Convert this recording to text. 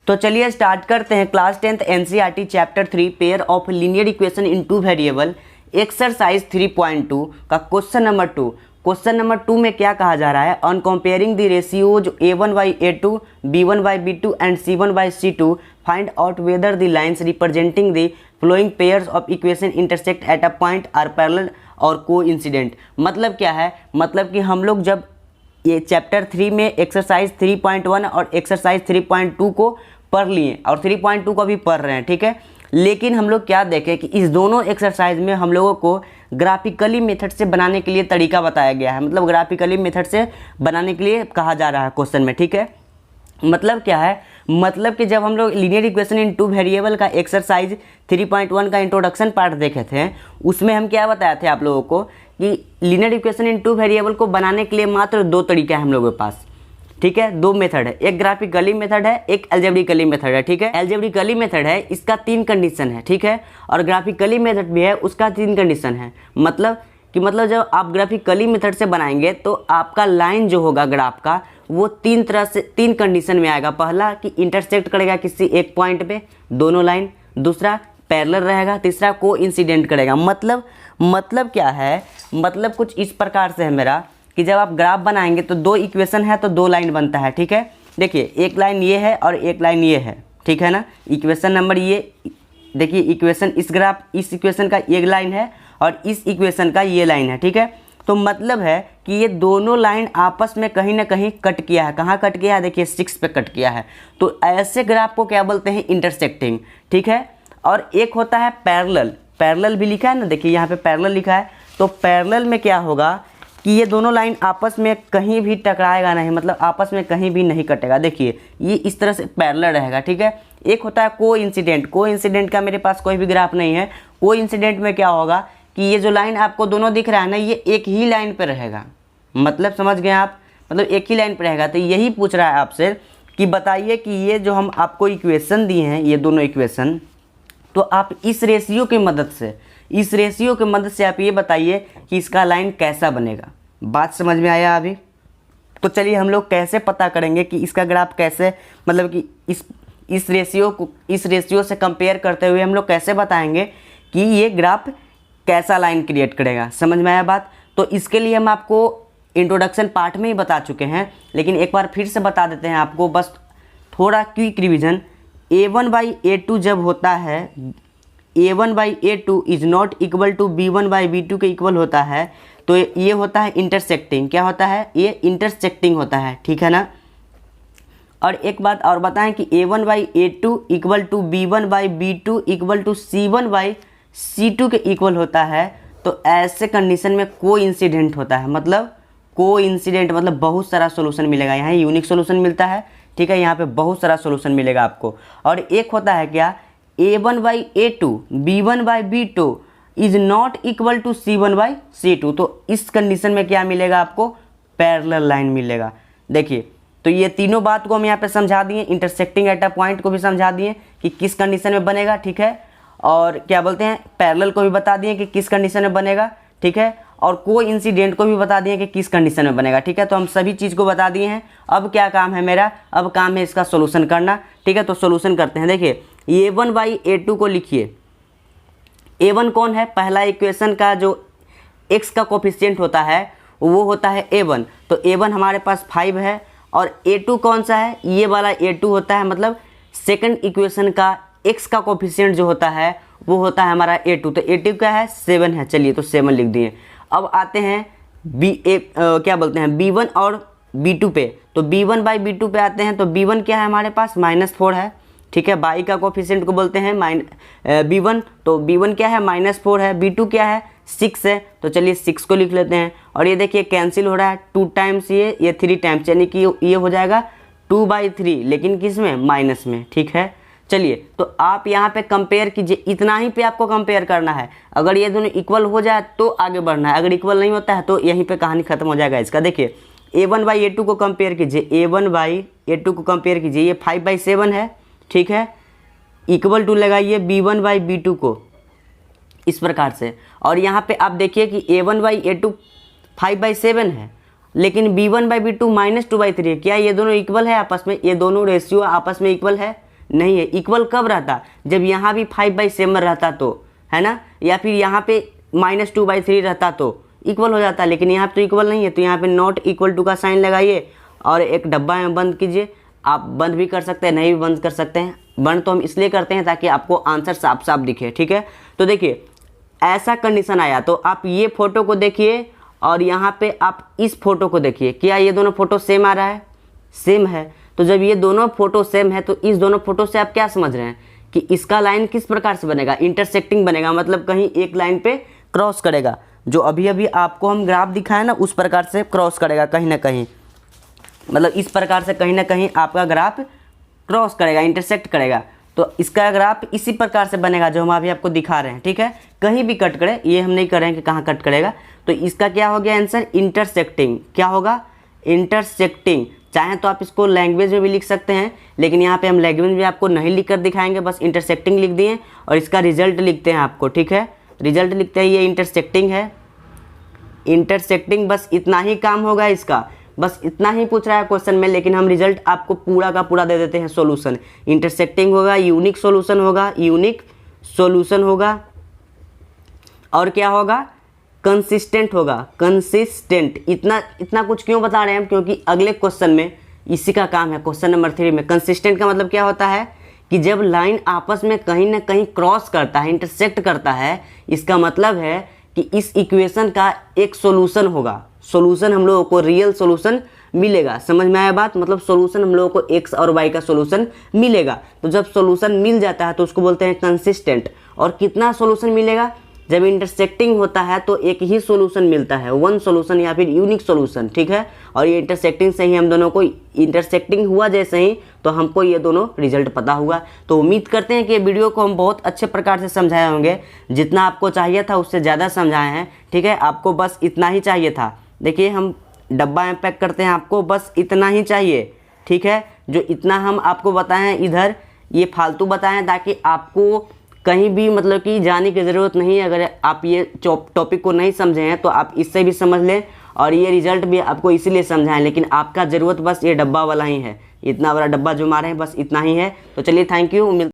तो चलिए स्टार्ट करते हैं class 10th NCERT chapter 3 pair of linear equation in two variable exercise 3.2 का क्वेश्चन नंबर 2। क्वेश्चन नंबर 2 में क्या कहा जा रहा है, on comparing the ratios a1/a2 b1/b2 and c1/c2 find out whether the lines representing the following pairs of equation intersect at a point are parallel और coincident. मतलब क्या है, मतलब कि हम लोग जब ये चैप्टर 3 में एक्सरसाइज 3.1 और एक्सरसाइज 3.2 को पढ़ लिए और 3.2 को भी पढ़ रहे हैं, ठीक है। लेकिन हम लोग क्या देखें कि इस दोनों एक्सरसाइज में हम लोगों को ग्राफिकली मेथड से बनाने के लिए तरीका बताया गया है। मतलब ग्राफिकली मेथड से बनाने के लिए कहा जा रहा है क्वेश्चन में, ठीक है। मतलब क्या है, मतलब कि जब हम लोग linear equation in two variable का एक्सरसाइज 3.1 का इंट्रोडक्शन पार्ट देखे थे, उसमें हम क्या बताए थे आप लोगों को कि linear equation in two variable को बनाने के लिए मात्र दो तरीका है हम लोगों के पास, ठीक है। दो मेथड है, एक ग्राफिकली मेथड है, एक अलजेब्रिकली मेथड है, ठीक है। अलजेब्रिकली मेथड है, इसका 3 कंडीशन है, ठीक है। और ग्राफिकली मेथड भी है, उसका 3 कंडीशन है। मतलब जब आप ग्राफिकली मेथड से बनाएंगे तो आपका लाइन जो होगा ग्राफ का वो 3 तरह से 3 कंडीशन में आएगा। पहला कि इंटरसेक्ट करेगा किसी एक पॉइंट पे दोनों लाइन, दूसरा पैरेलल रहेगा, तीसरा कोइंसिडेंट करेगा। मतलब क्या है, मतलब कुछ इस प्रकार से है मेरा कि जब आप ग्राफ बनाएंगे तो 2 इक्वेशन है तो 2 लाइन बनता है, ठीक है। देखिए एक लाइन ये है और एक लाइन ये है, ठीक है ना। इक्वेशन नंबर ये देखिए, इक्वेशन इस इक्वेशन का एक लाइन है और इस इक्वेशन का ये लाइन है, ठीक है। तो मतलब है कि ये दोनों लाइन आपस में कहीं ना कहीं कट किया है। कहाँ कट किया है, देखिए 6 पे कट किया है। तो ऐसे ग्राफ को क्या बोलते हैं, इंटरसेक्टिंग, ठीक है। और एक होता है पैरेलल भी लिखा है ना, देखिए यहाँ पे पैरेलल लिखा है। तो पैरेलल में क्या होगा कि ये दोनों लाइन आपस में कहीं भी टकराएगा नहीं, मतलब आपस में कहीं भी नहीं कटेगा। देखिए ये इस तरह से पैरेलल रहेगा, ठीक है। एक होता है कोइंसिडेंट का मेरे पास कोई भी ग्राफ नहीं है। कोइंसिडेंट में क्या होगा कि ये जो लाइन आपको दोनों दिख रहा है ना, ये एक ही लाइन पे रहेगा। मतलब समझ गए आप, मतलब एक ही लाइन पे रहेगा। तो यही पूछ रहा है आपसे कि बताइए कि ये जो हम आपको इक्वेशन दिए हैं, ये दोनों इक्वेशन, तो आप इस रेशियो की मदद से आप ये बताइए कि इसका लाइन कैसा बनेगा। बात समझ में आया अभी? तो चलिए हम लोग कैसे पता करेंगे कि इसका ग्राफ कैसे, मतलब कि इस रेशियो से कंपेयर करते हुए हम लोग कैसे बताएंगे कि ये ग्राफ कैसा लाइन क्रिएट करेगा। समझ में आया बात? तो इसके लिए हम आपको इंट्रोडक्शन पार्ट में ही बता चुके हैं, लेकिन एक बार फिर से बता देते हैं आपको, बस थोड़ा क्विक रिवीजन। a1/a2 जब होता है, a1/a2 is not equal to b1/b2 के इक्वल होता है, तो ये होता है इंटरसेक्टिंग। क्या होता है, ये इंटरसेक्टिंग होता है, ठीक है ना। और एक बात और बताएं कि a1/a2 equal to b1/b2 equal to c1/c2 के इक्वल होता है। तो ऐसे कंडीशन में कोइंसिडेंट होता है। मतलब कोइंसिडेंट मतलब बहुत सारा सोल्यूशन मिलेगा। यहाँ यूनिक सोल्यूशन मिलता है, ठीक है। यहाँ पे बहुत सारा सोल्यूशन मिलेगा आपको। और एक होता है क्या, a1/a2 b1/b2 is not equal to c1/c2। तो इस कंडीशन में क्या मिलेगा आपको, पैरेलल लाइन मिलेगा। देखिए तो ये तीनों बात को हम यहाँ पे समझा दिए, इंटरसेक्टिंग एट अ पॉइंट को भी समझा दिए कि किस कंडीशन में बनेगा, ठीक है। और क्या बोलते हैं, पैरेलल को भी बता दिए कि किस कंडीशन में बनेगा, ठीक है। और कोइंसिडेंट को भी बता दिए कि किस कंडीशन में बनेगा, ठीक है। तो हम सभी चीज़ को बता दिए हैं। अब क्या काम है मेरा, अब काम है इसका सोल्यूशन करना, ठीक है। तो सोल्यूशन करते हैं। देखिए a1/a2 को लिखिए। a1 कौन है, पहला इक्वेशन का जो x का कोफिशिएंट होता है वो होता है a1। तो a1 हमारे पास 5 है। और a2 कौन सा है, ये वाला a2 होता है, मतलब सेकंड इक्वेशन का x का कोफिशिएंट जो होता है वो होता है हमारा a2। तो a2 क्या है, 7 है। चलिए तो 7 लिख दिए। अब आते हैं क्या बोलते हैं b1 और b2 पे। तो b1/b2 पे आते हैं। तो b1 क्या है हमारे पास, -4 है, ठीक है। बाई का कोफिशिएंट को बोलते हैं b1। तो b1 क्या है, -4 है। b2 क्या है, 6 है। तो चलिए 6 को लिख लेते हैं। और ये देखिए कैंसिल हो रहा है, 2 टाइम्स ये 3 टाइम्स, यानी कि ये हो जाएगा 2/3, लेकिन किस में, माइनस में, ठीक है। चलिए तो आप यहाँ पे कंपेयर कीजिए, इतना ही पे आपको कंपेयर करना है। अगर ये दोनों इक्वल हो जाए तो आगे बढ़ना है, अगर इक्वल नहीं होता है तो यहीं पे कहानी खत्म हो जाएगा इसका। देखिए a1/a2 को कंपेयर कीजिए, a1/a2 को कंपेयर कीजिए, ये 5/7 है, ठीक है। इक्वल टू लगाइए b1/b2 को इस प्रकार से। और यहाँ पे आप देखिए कि a1/a2 5/7 है, लेकिन b1/b2 -2/3 है। क्या ये दोनों इक्वल है आपस में, ये दोनों रेशियो आपस में इक्वल है, नहीं है। इक्वल कब रहता, जब यहाँ भी 5/7 रहता तो, है ना, या फिर यहाँ पे -2/3 रहता तो इक्वल हो जाता, लेकिन यहाँ पे तो इक्वल नहीं है। तो यहाँ पे नॉट इक्वल टू का साइन लगाइए और एक डब्बा में बंद कीजिए। आप बंद भी कर सकते हैं, नहीं भी बंद कर सकते हैं। बंद तो हम इसलिए करते हैं ताकि आपको आंसर साफ साफ दिखे, ठीक है। तो देखिए ऐसा कंडीशन आया तो आप ये फोटो को देखिए और यहाँ पे आप इस फोटो को देखिए, क्या ये दोनों फोटो सेम आ रहा है? सेम है। तो जब ये दोनों फोटो सेम है तो इस दोनों फोटो से आप क्या समझ रहे हैं कि इसका लाइन किस प्रकार से बनेगा? इंटरसेक्टिंग बनेगा, मतलब कहीं एक लाइन पे क्रॉस करेगा। जो अभी अभी आपको हम ग्राफ दिखाए ना उस प्रकार से क्रॉस करेगा कहीं ना कहीं, मतलब इस प्रकार से कहीं ना कहीं आपका ग्राफ क्रॉस करेगा, इंटरसेक्ट करेगा। तो इसका ग्राफ इसी प्रकार से बनेगा जो हम अभी आपको दिखा रहे हैं, ठीक है। कहीं भी कट करे, ये हम नहीं कर रहे हैं कि कहाँ कट करेगा। तो इसका क्या हो गया आंसर? इंटरसेक्टिंग। क्या होगा? इंटरसेक्टिंग। चाहे तो आप इसको लैंग्वेज में भी लिख सकते हैं, लेकिन यहाँ पे हम लैंग्वेज में आपको नहीं लिख कर दिखाएंगे, बस इंटरसेक्टिंग लिख दिए और इसका रिजल्ट लिखते हैं आपको, ठीक है। रिजल्ट लिखते हैं, ये इंटरसेक्टिंग है। इंटरसेक्टिंग, बस इतना ही काम होगा इसका, बस इतना ही पूछ रहा है क्वेश्चन में, लेकिन हम रिजल्ट आपको पूरा का पूरा दे देते हैं। सॉल्यूशन इंटरसेक्टिंग होगा, यूनिक सॉल्यूशन होगा, यूनिक सॉल्यूशन होगा, और क्या होगा? कंसिस्टेंट होगा, कंसिस्टेंट। इतना कुछ क्यों बता रहे हैं हम? क्योंकि अगले क्वेश्चन में इसी का काम है। क्वेश्चन नंबर 3 में कंसिस्टेंट का मतलब क्या होता है कि जब लाइन आपस में कहीं ना कहीं क्रॉस करता है, इंटरसेक्ट करता है, इसका मतलब है कि इस इक्वेशन का एक सॉल्यूशन होगा। सॉल्यूशन हम लोगों को रियल सॉल्यूशन मिलेगा। समझ में आया बात? मतलब सॉल्यूशन हम लोगों को x और y का सॉल्यूशन मिलेगा। तो जब सॉल्यूशन मिल जाता है तो उसको बोलते हैं कंसिस्टेंट। और कितना सॉल्यूशन मिलेगा? जब इंटरसेक्टिंग होता है तो एक ही सॉल्यूशन मिलता है, वन सॉल्यूशन या फिर यूनिक सॉल्यूशन, ठीक है। और ये इंटरसेक्टिंग से ही हम दोनों को, इंटरसेक्टिंग हुआ जैसे ही तो हमको ये दोनों रिजल्ट पता हुआ। तो उम्मीद करते हैं कि ये वीडियो को हम बहुत अच्छे प्रकार से समझाए होंगे। जितना आपको चाहिए था उससे ज़्यादा समझाए हैं, ठीक है। आपको बस इतना ही चाहिए था। देखिए हम डब्बा में पैक करते हैं, आपको बस इतना ही चाहिए, ठीक है। जो इतना हम आपको बताएं हैं इधर, ये फालतू बताएं ताकि आपको कहीं भी मतलब कि जाने की ज़रूरत नहीं है। अगर आप ये टॉपिक को नहीं समझे हैं तो आप इससे भी समझ लें, और ये रिजल्ट भी आपको इसीलिए समझाएं। लेकिन आपका ज़रूरत बस ये डब्बा वाला ही है, इतना बड़ा डब्बा जो मारे हैं बस इतना ही है। तो चलिए थैंक यू।